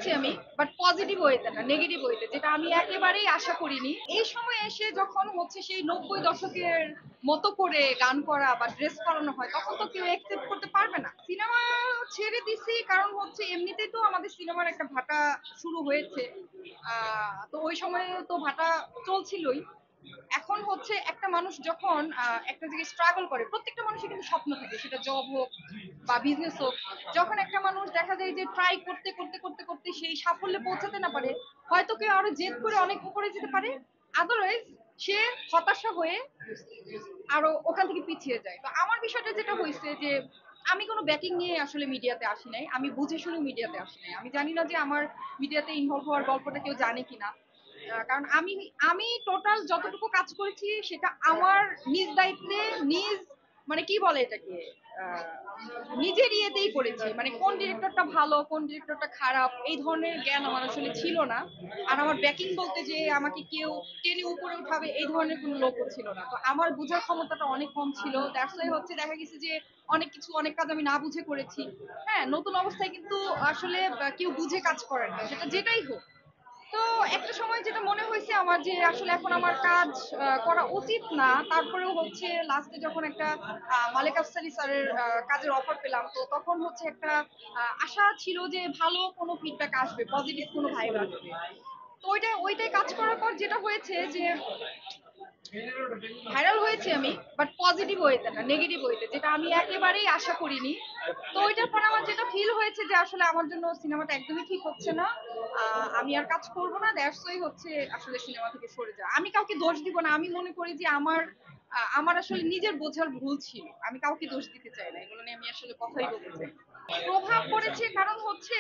হয়েছি আমি, but positive ওয়েতে না, নেগেটিভ ওয়েতে, যেটা আমি একেবারেই আশা করিনি। এই সময় এসে যখন হচ্ছে সেই 90 দশকের মতো করে গান করা বা ড্রেস করানো হয়, তখন তো কেউ একসেপ্ট করতে পারবে না। সিনেমা ছেড়ে দিছি কারণ হচ্ছে এমনিতেই তো আমাদের সিনেমার একটা ভাটা শুরু হয়েছে। তো ওই সময় তো ভাটা চলছিলই। এখন হচ্ছে একটা মানুষ যখন একটা জায়গায় স্ট্রাগল করে, প্রত্যেকটা মানুষের কিন্তু স্বপ্ন থাকে, সেটা জব হোক বা বিজনেস হোক। যখন একটা মানুষ দেখা যায় যে ট্রাই করতে করতে করতে করতে সেই সাফল্যে পৌঁছাতে না পারে, হয়তো কেউ আরো জেদ করে অনেক উপরে যেতে পারে, আদারওয়াইজ সে হতাশা হয়ে আরো ওখান থেকে পিছিয়ে যায়। তো আমার বিষয়টা যেটা হয়েছে যে আমি কোনো ব্যাকিং নিয়ে আসলে মিডিয়াতে আসি নাই, আমি বুঝে শুনে মিডিয়াতে আসি নাই। আমি জানি না যে আমার মিডিয়াতে ইনভলভ হওয়ার গল্পটা কেউ জানে কিনা। কারণ আমি আমি টোটাল যতটুকু কাজ করেছি সেটা আমার নিজ দায়িত্বে, নিজ মানে কি বলে এটাকে, আহ, নিজের ইয়েতেই করেছি। মানে কোন ডিরেক্টরটা ভালো, কোন ডিরেক্টরটা খারাপ, এই ধরনের জ্ঞান আমার আসলে ছিল না। আর আমার ব্যাকিং বলতে যে আমাকে কেউ টেনে উপরে উঠাবে এই ধরনের কোনো লোকও ছিল না। তো আমার বোঝার ক্ষমতাটা অনেক কম ছিল। দ্যাটস ওয়াই হচ্ছে দেখা গেছে যে অনেক কিছু, অনেক কাজ আমি না বুঝে করেছি। হ্যাঁ, নতুন অবস্থায় কিন্তু আসলে কেউ বুঝে কাজ করে না, সেটা যেটাই হোক। তো একটা সময় যেটা মনে হয়েছে আমার যে আসলে এখন আমার কাজ করা উচিত না, তারপরেও হচ্ছে লাস্টে যখন একটা মালেক আফসারি স্যারের কাজের অফার পেলাম, তো তখন হচ্ছে একটা আশা ছিল যে ভালো কোনো ফিডব্যাক আসবে, পজিটিভ কোনো ভাইব আসবে। তো ওইটাই কাজ করার পর যেটা হয়েছে যে ভাইরাল হয়েছি আমি, বাট পজিটিভ ওয়েতে না, নেগেটিভ ওয়েতে, যেটা আমি একেবারেই আশা করিনি। তো ওইটার পর আমার যেটা ফিল হয়েছে যে আসলে আমার জন্য সিনেমাটা একদমই ঠিক হচ্ছে না, আমি আর কাজ করব না, দ্যাটস ওয়াই হচ্ছে আসলে সিনেমা থেকে সরে যাওয়া। আমি কাউকে দোষ দিব না, আমি মনে করি যে আমার আসলে নিজের বোঝার ভুল ছিল। আমি কাউকে দোষ দিতে চাই না, এগুলো নিয়ে আমি আসলে কথাই বলতে চাই। প্রভাব পড়েছে কারণ হচ্ছে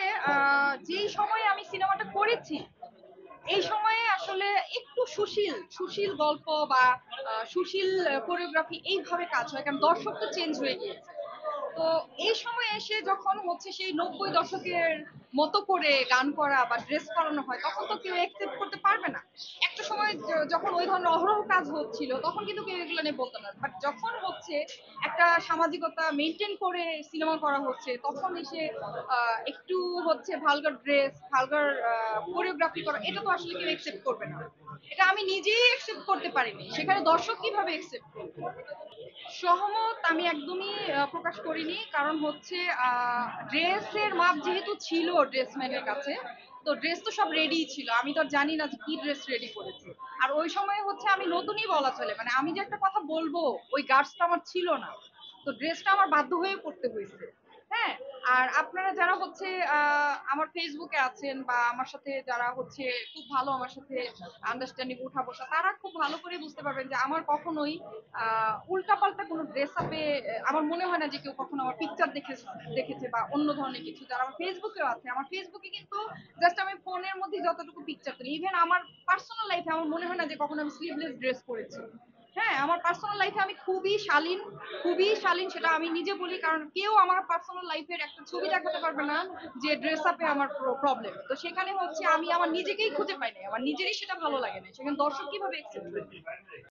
যেই সময়ে আমি সিনেমাটা করেছি, এই সময়ে আসলে একটু সুশীল সুশীল গল্প বা সুশীল কোরিওগ্রাফি এইভাবে কাজ হয়, কারণ দর্শক তো চেঞ্জ হয়ে গিয়েছে। তো এই সময় এসে যখন হচ্ছে সেই 90 দশকের মতো করে গান করা বা ড্রেস করানো হয়, তখন তো কেউ একসেপ্ট করতে পারবে না। একটা সময় যখন ওই ধরনের অহরহ কাজ হচ্ছিল, তখন কিন্তু কেউ এগুলো নিয়ে বলতো না, বাট যখন হচ্ছে একটা সামাজিকতা মেনটেন করে সিনেমা করা হচ্ছে, তখন এসে একটু হচ্ছে ভালগার ড্রেস, ভালগার কোরিওগ্রাফি করা, এটা তো আসলে কেউ একসেপ্ট করবে না। এটা আমি নিজেই একসেপ্ট করতে পারিনি, সেখানে দর্শক কিভাবে একসেপ্ট করবে। সহমত আমি একদমই প্রকাশ করিনি, কারণ হচ্ছে ড্রেসের মাপ যেহেতু ছিল ড্রেসম্যানের কাছে, তো ড্রেস তো সব রেডি ছিল, আমি তো আর জানি না যে কি ড্রেস রেডি করেছে। আর ওই সময় হচ্ছে আমি নতুনই বলা চলে, মানে আমি যে একটা কথা বলবো ওই গার্ডসটা আমার ছিল না। তো ড্রেসটা আমার বাধ্য হয়ে পড়তে হয়েছে। হ্যাঁ। আর আপনারা যারা হচ্ছে আমার ফেসবুকে আছেন বা আমার সাথে যারা হচ্ছে খুব ভালো আমার সাথে আন্ডারস্ট্যান্ডিং উঠা বসা, তারা খুব ভালো করে বুঝতে পারবেন যে আমার কখনোই উল্টাপাল্টা কোনো ড্রেস আপে আমার মনে হয় না যে কেউ কখনো আমার পিকচার দেখেছে বা অন্য ধরনের কিছু। যারা আমার ফেসবুকেও আছে, আমার ফেসবুকে কিন্তু জাস্ট আমি ফোনের মধ্যে যতটুকু পিকচার তুলি, ইভেন আমার পার্সোনাল লাইফে আমার মনে হয় না যে কখনো আমি স্লিভলেস ড্রেস পরেছি। হ্যাঁ, আমার পার্সোনাল লাইফে আমি খুবই শালীন, খুবই শালীন, সেটা আমি নিজে বলি। কারণ কেউ আমার পার্সোনাল লাইফের একটা ছবি দেখাতে পারবে না যে ড্রেস আপে আমার প্রবলেম। তো সেখানে হচ্ছে আমি আমার নিজেকেই খুঁজে পাই নাই, আমার নিজেরই সেটা ভালো লাগে না, সেখানে দর্শক কিভাবে একসেপ্ট করবে।